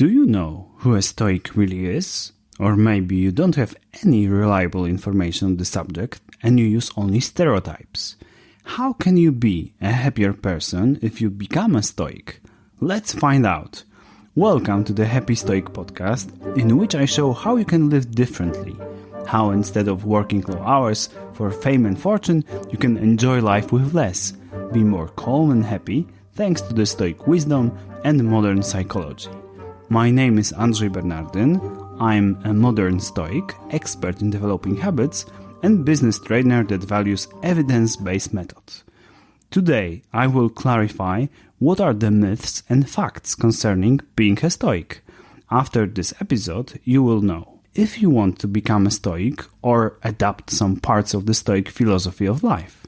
Do you know who a stoic really is? Or maybe you don't have any reliable information on the subject and you use only stereotypes. How can you be a happier person if you become a stoic? Let's find out. Welcome to the Happy Stoic podcast, in which I show how you can live differently. How instead of working low hours for fame and fortune, you can enjoy life with less, be more calm and happy thanks to the stoic wisdom and modern psychology. My name is Andrzej Bernardyn. I'm a modern stoic, expert in developing habits, and business trainer that values evidence-based methods. Today, I will clarify what are the myths and facts concerning being a stoic. After this episode, you will know. If you want to become a stoic or adapt some parts of the stoic philosophy of life,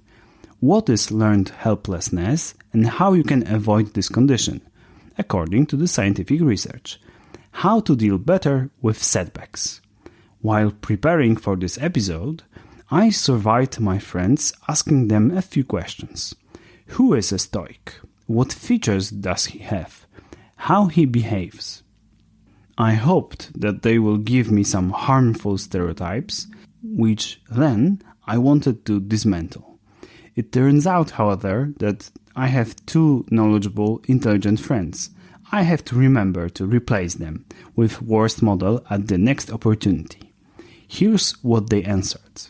what is learned helplessness and how you can avoid this condition, according to the scientific research, how to deal better with setbacks. While preparing for this episode, I surveyed my friends asking them a few questions. Who is a stoic? What features does he have? How he behaves? I hoped that they will give me some harmful stereotypes, which then I wanted to dismantle. It turns out, however, that I have two knowledgeable, intelligent friends. I have to remember to replace them with worst model at the next opportunity. Here's what they answered.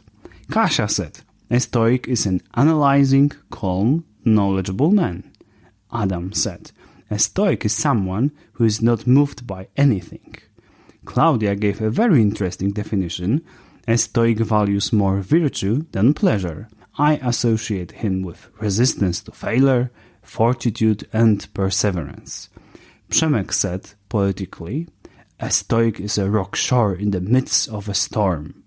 Kasia said, a stoic is an analyzing, calm, knowledgeable man. Adam said, a stoic is someone who is not moved by anything. Claudia gave a very interesting definition. A stoic values more virtue than pleasure. I associate him with resistance to failure, fortitude, and perseverance. Przemek said, poetically, a stoic is a rock shore in the midst of a storm.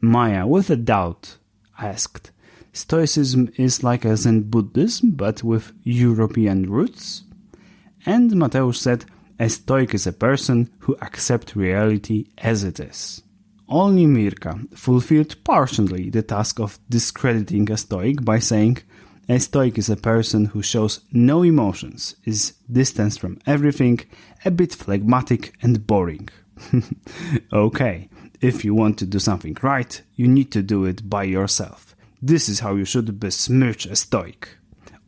Maya, with a doubt, asked, Stoicism is like a Zen Buddhism, but with European roots? And Mateusz said, a stoic is a person who accepts reality as it is. Only Mirka fulfilled partially the task of discrediting a stoic by saying, a stoic is a person who shows no emotions, is distanced from everything, a bit phlegmatic and boring. Okay, if you want to do something right, you need to do it by yourself. This is how you should besmirch a stoic.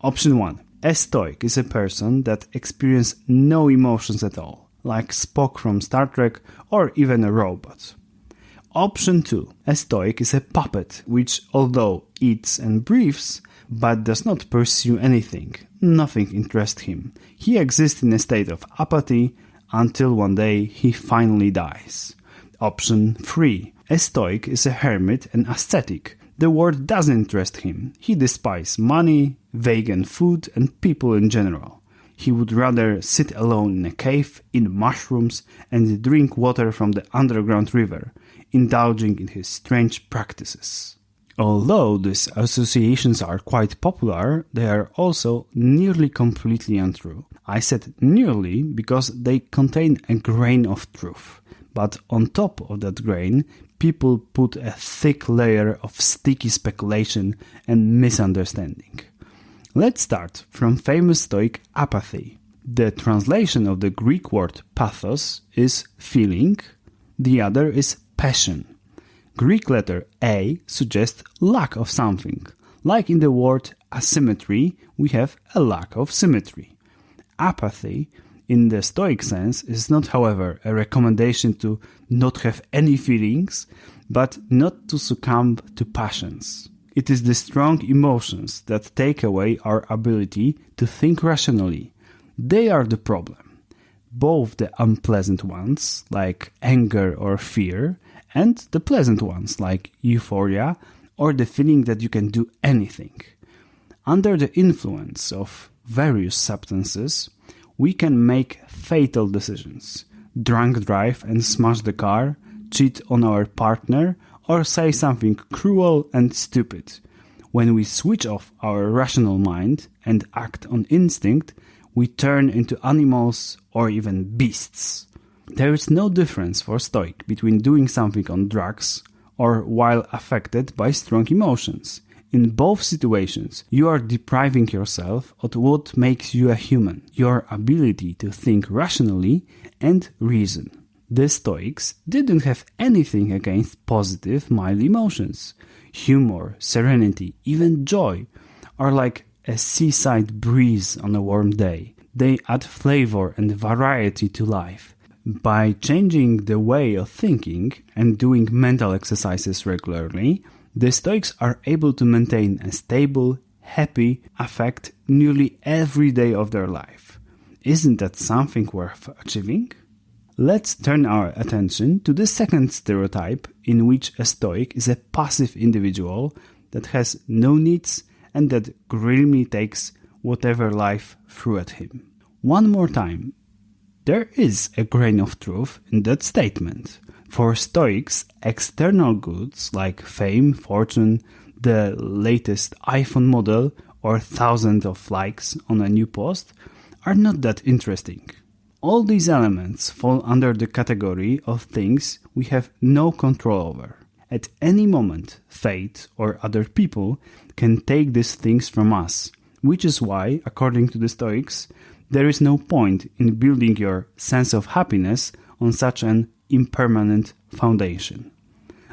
Option 1. A stoic is a person that experiences no emotions at all, like Spock from Star Trek or even a robot. Option 2. A stoic is a puppet, which although eats and breathes, but does not pursue anything. Nothing interests him. He exists in a state of apathy until one day he finally dies. Option 3. A stoic is a hermit and ascetic. The world doesn't interest him. He despises money, vegan food, and people in general. He would rather sit alone in a cave, eat mushrooms, and drink water from the underground river, indulging in his strange practices. Although these associations are quite popular, they are also nearly completely untrue. I said nearly because they contain a grain of truth. But on top of that grain, people put a thick layer of sticky speculation and misunderstanding. Let's start from famous Stoic apathy. The translation of the Greek word pathos is feeling, the other is passion. Greek letter A suggests lack of something. Like in the word asymmetry, we have a lack of symmetry. Apathy, in the Stoic sense, is not, however, a recommendation to not have any feelings, but not to succumb to passions. It is the strong emotions that take away our ability to think rationally. They are the problem. Both the unpleasant ones, like anger or fear, and the pleasant ones like euphoria or the feeling that you can do anything. Under the influence of various substances, we can make fatal decisions. Drunk drive and smash the car, cheat on our partner, or say something cruel and stupid. When we switch off our rational mind and act on instinct, we turn into animals or even beasts. There is no difference for Stoic between doing something on drugs or while affected by strong emotions. In both situations, you are depriving yourself of what makes you a human, your ability to think rationally and reason. The Stoics didn't have anything against positive, mild emotions. Humor, serenity, even joy are like a seaside breeze on a warm day. They add flavor and variety to life. By changing the way of thinking and doing mental exercises regularly, the Stoics are able to maintain a stable, happy affect nearly every day of their life. Isn't that something worth achieving? Let's turn our attention to the second stereotype, in which a Stoic is a passive individual that has no needs and that grimly takes whatever life threw at him. One more time, there is a grain of truth in that statement. For Stoics, external goods like fame, fortune, the latest iPhone model, or thousands of likes on a new post are not that interesting. All these elements fall under the category of things we have no control over. At any moment, fate or other people can take these things from us, which is why, according to the Stoics, there is no point in building your sense of happiness on such an impermanent foundation.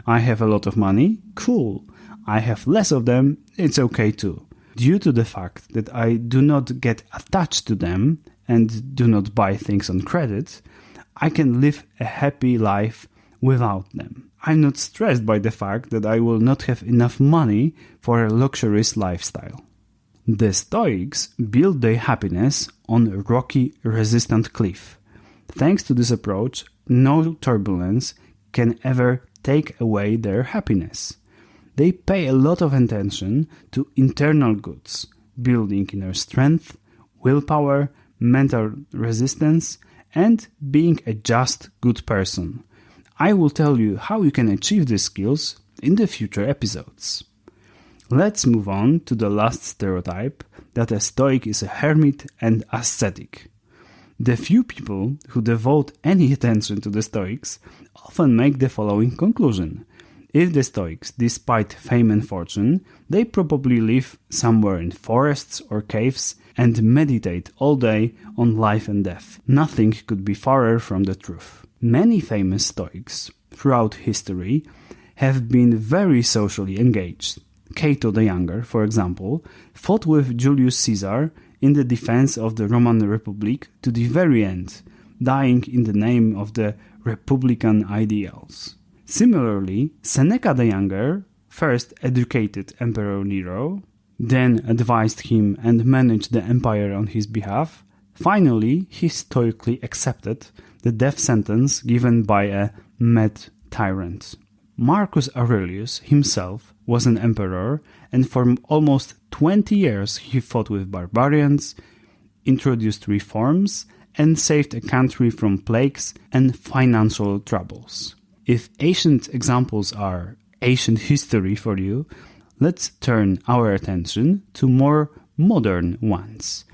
I have a lot of money? Cool. I have less of them? It's okay too. Due to the fact that I do not get attached to them and do not buy things on credit, I can live a happy life without them. I'm not stressed by the fact that I will not have enough money for a luxurious lifestyle. The Stoics build their happiness on a rocky, resistant cliff. Thanks to this approach, no turbulence can ever take away their happiness. They pay a lot of attention to internal goods, building inner strength, willpower, mental resistance, and being a just, good person. I will tell you how you can achieve these skills in the future episodes. Let's move on to the last stereotype, that a Stoic is a hermit and ascetic. The few people who devote any attention to the Stoics often make the following conclusion. If the Stoics, despite fame and fortune, they probably live somewhere in forests or caves and meditate all day on life and death. Nothing could be farther from the truth. Many famous Stoics throughout history have been very socially engaged. Cato the Younger, for example, fought with Julius Caesar in the defense of the Roman Republic to the very end, dying in the name of the republican ideals. Similarly, Seneca the Younger first educated Emperor Nero, then advised him and managed the empire on his behalf. Finally, he stoically accepted the death sentence given by a mad tyrant. Marcus Aurelius himself was an emperor, and for almost 20 years he fought with barbarians, introduced reforms, and saved a country from plagues and financial troubles. If ancient examples are ancient history for you, let's turn our attention to more modern ones.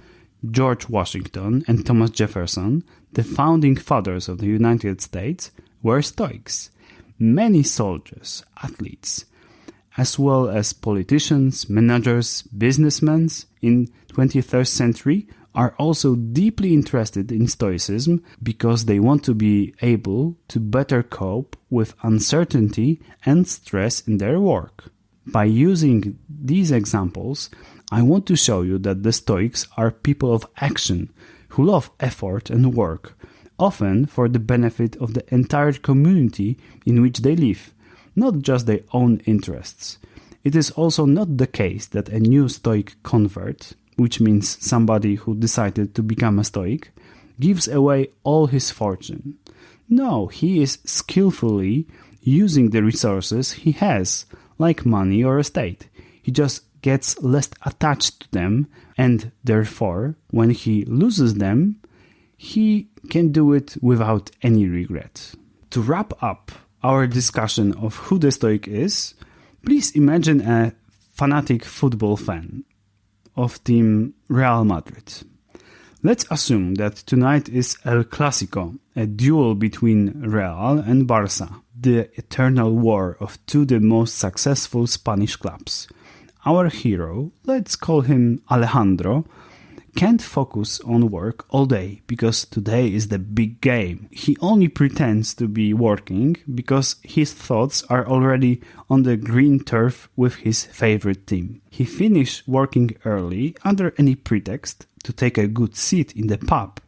George Washington and Thomas Jefferson, the founding fathers of the United States, were Stoics. Many soldiers, athletes, as well as politicians, managers, businessmen in 21st century are also deeply interested in Stoicism because they want to be able to better cope with uncertainty and stress in their work. By using these examples, I want to show you that the Stoics are people of action who love effort and work, often for the benefit of the entire community in which they live, not just their own interests. It is also not the case that a new Stoic convert, which means somebody who decided to become a Stoic, gives away all his fortune. No, he is skillfully using the resources he has, like money or estate. He just gets less attached to them, and therefore, when he loses them, he can do it without any regret. To wrap up our discussion of who the Stoic is, please imagine a fanatic football fan of team Real Madrid. Let's assume that tonight is El Clásico, a duel between Real and Barça, the eternal war of two of the most successful Spanish clubs. our hero, let's call him Alejandro, can't focus on work all day because today is the big game. He only pretends to be working because his thoughts are already on the green turf with his favorite team. He finishes working early under any pretext to take a good seat in the pub.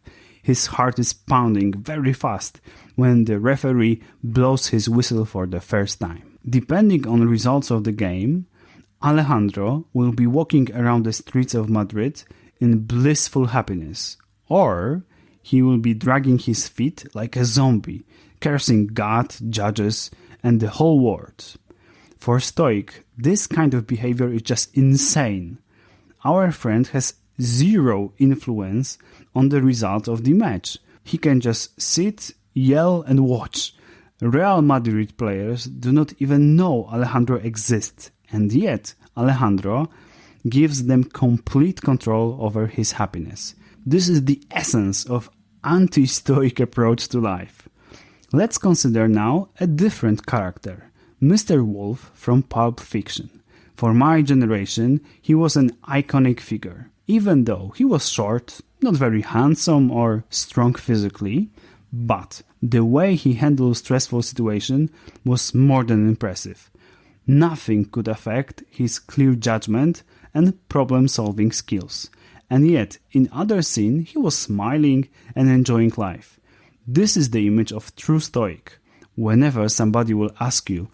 His heart is pounding very fast when the referee blows his whistle for the first time. Depending on the results of the game, Alejandro will be walking around the streets of Madrid in blissful happiness, or he will be dragging his feet like a zombie, cursing God, judges, and the whole world. For Stoic, this kind of behavior is just insane. Our friend has zero influence on the result of the match. He can just sit, yell, and watch. Real Madrid players do not even know Alejandro exists, and yet Alejandro gives them complete control over his happiness. This is the essence of anti-Stoic approach to life. Let's consider now a different character, Mr. Wolf from Pulp Fiction. For my generation, he was an iconic figure. Even though he was short, not very handsome or strong physically, but the way he handled stressful situations was more than impressive. Nothing could affect his clear judgment and problem-solving skills. And yet, in other scenes, he was smiling and enjoying life. This is the image of true Stoic. Whenever somebody will ask you,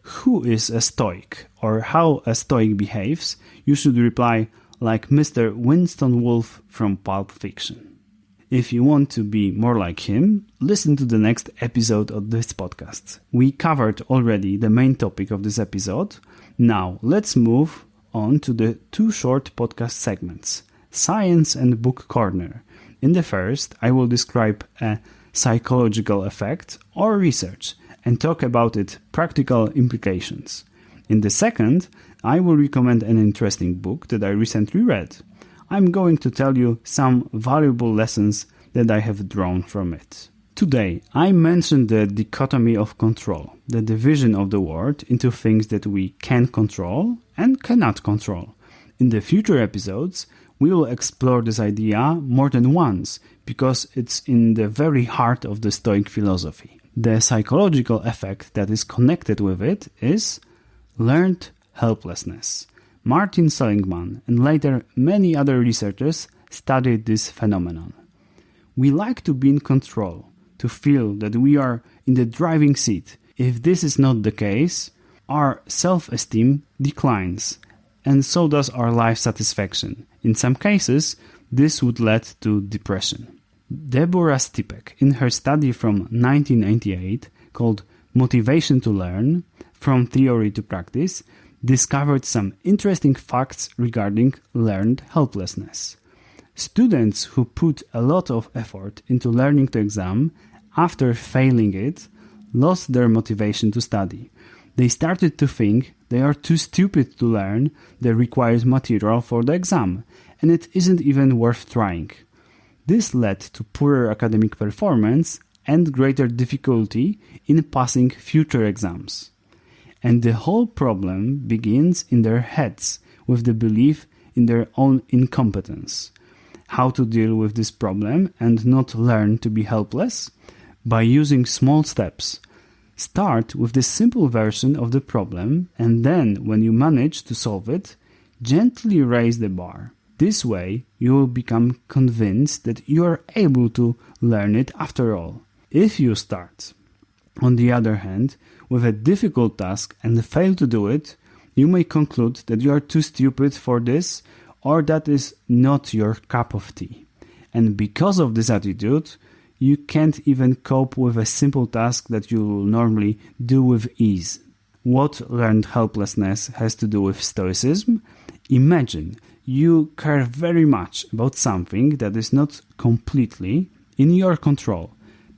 who is a Stoic or how a Stoic behaves, you should reply, like Mr. Winston Wolfe from Pulp Fiction. If you want to be more like him, listen to the next episode of this podcast. We covered already the main topic of this episode. Now, let's move on to the two short podcast segments, Science and Book Corner. In the first, I will describe a psychological effect or research and talk about its practical implications. In the second, I will recommend an interesting book that I recently read. I'm going to tell you some valuable lessons that I have drawn from it. Today, I mentioned the dichotomy of control, the division of the world into things that we can control and cannot control. In the future episodes, we will explore this idea more than once because it's in the very heart of the Stoic philosophy. The psychological effect that is connected with it is learned helplessness. Martin Seligman and later many other researchers studied this phenomenon. We like to be in control, to feel that we are in the driving seat. If this is not the case, our self-esteem declines, and so does our life satisfaction. In some cases, this would lead to depression. Deborah Stipek, in her study from 1998 called Motivation to Learn, From Theory to Practice, discovered some interesting facts regarding learned helplessness. Students who put a lot of effort into learning the exam, after failing it, lost their motivation to study. They started to think they are too stupid to learn the required material for the exam, and it isn't even worth trying. This led to poorer academic performance and greater difficulty in passing future exams. And the whole problem begins in their heads with the belief in their own incompetence. How to deal with this problem and not learn to be helpless? By using small steps. Start with the simple version of the problem, and then, when you manage to solve it, gently raise the bar. This way, you will become convinced that you are able to learn it after all. If you start, on the other hand, with a difficult task and fail to do it, you may conclude that you are too stupid for this or that is not your cup of tea. And because of this attitude, you can't even cope with a simple task that you will normally do with ease. What learned helplessness has to do with Stoicism? Imagine you care very much about something that is not completely in your control.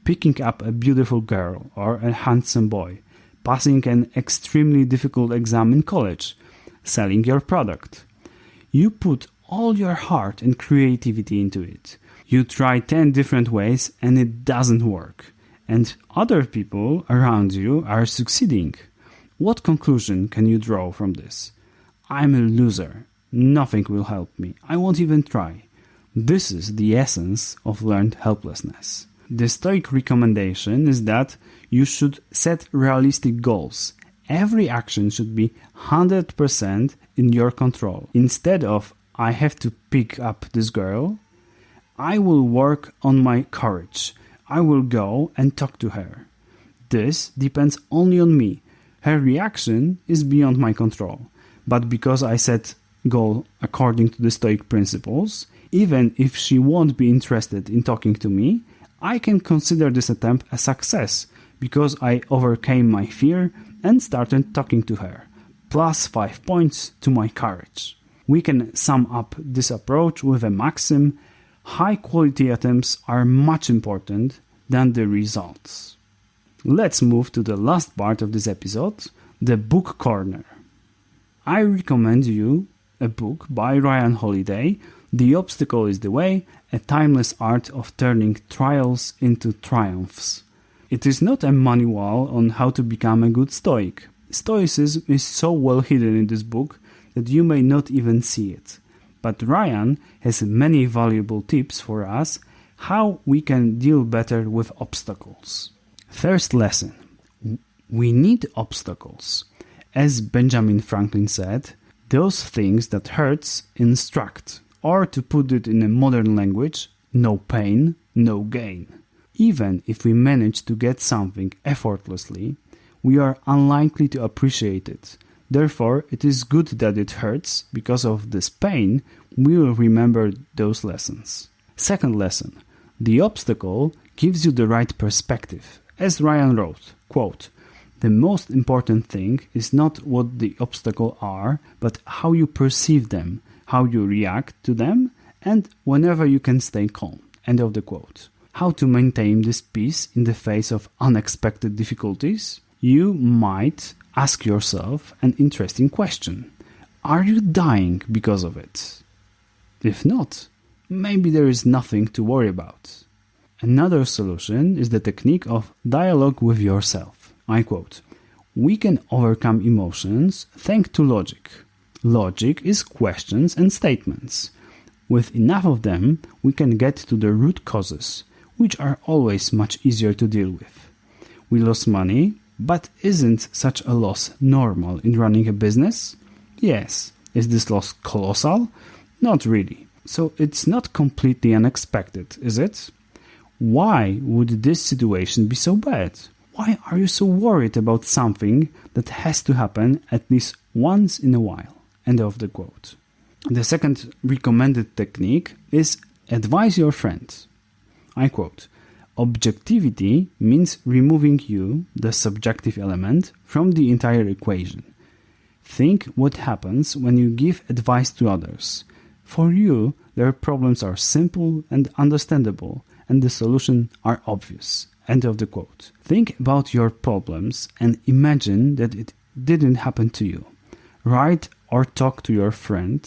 Picking up a beautiful girl or a handsome boy, passing an extremely difficult exam in college, selling your product. You put all your heart and creativity into it. You try 10 different ways and it doesn't work. And other people around you are succeeding. What conclusion can you draw from this? I'm a loser. Nothing will help me. I won't even try. This is the essence of learned helplessness. The Stoic recommendation is that you should set realistic goals. Every action should be 100% in your control. Instead of, I have to pick up this girl, I will work on my courage. I will go and talk to her. This depends only on me. Her reaction is beyond my control. But because I set goal according to the Stoic principles, even if she won't be interested in talking to me, I can consider this attempt a success because I overcame my fear and started talking to her. Plus 5 points to my courage. We can sum up this approach with a maxim: high-quality attempts are much important than the results. Let's move to the last part of this episode, the book corner. I recommend you a book by Ryan Holiday, The Obstacle is the Way, a timeless art of turning trials into triumphs. It is not a manual on how to become a good Stoic. Stoicism is so well hidden in this book that you may not even see it. But Ryan has many valuable tips for us how we can deal better with obstacles. First lesson. We need obstacles. As Benjamin Franklin said, those things that hurts instruct, or to put it in a modern language, no pain, no gain. Even if we manage to get something effortlessly, we are unlikely to appreciate it. Therefore, it is good that it hurts. Because of this pain, we will remember those lessons. Second lesson. The obstacle gives you the right perspective. As Ryan wrote, quote, "The most important thing is not what the obstacles are, but how you perceive them, how you react to them, and whenever you can stay calm." End of the quote. How to maintain this peace in the face of unexpected difficulties? You might ask yourself an interesting question. Are you dying because of it? If not, maybe there is nothing to worry about. Another solution is the technique of dialogue with yourself. I quote, "We can overcome emotions thanks to logic. Logic is questions and statements. With enough of them, we can get to the root causes, which are always much easier to deal with. We lost money, but isn't such a loss normal in running a business? Yes. Is this loss colossal? Not really. So it's not completely unexpected, is it? Why would this situation be so bad? Why are you so worried about something that has to happen at least once in a while?" End of the quote. The second recommended technique is advise your friend. I quote, "Objectivity means removing you, the subjective element, from the entire equation. Think what happens when you give advice to others. For you, their problems are simple and understandable, and the solutions are obvious." End of the quote. Think about your problems and imagine that it didn't happen to you. Write or talk to your friend,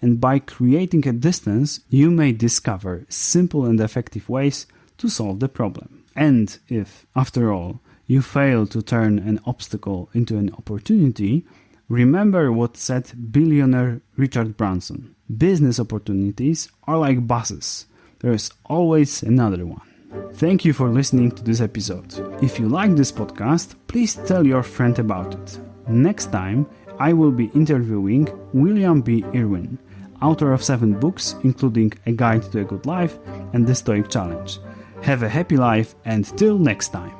and by creating a distance, you may discover simple and effective ways to solve the problem. And if, after all, you fail to turn an obstacle into an opportunity, remember what said billionaire Richard Branson. Business opportunities are like buses. There is always another one. Thank you for listening to this episode. If you like this podcast, please tell your friend about it. Next time, I will be interviewing William B. Irwin, author of 7 books, including A Guide to a Good Life and The Stoic Challenge. Have a happy life, and till next time.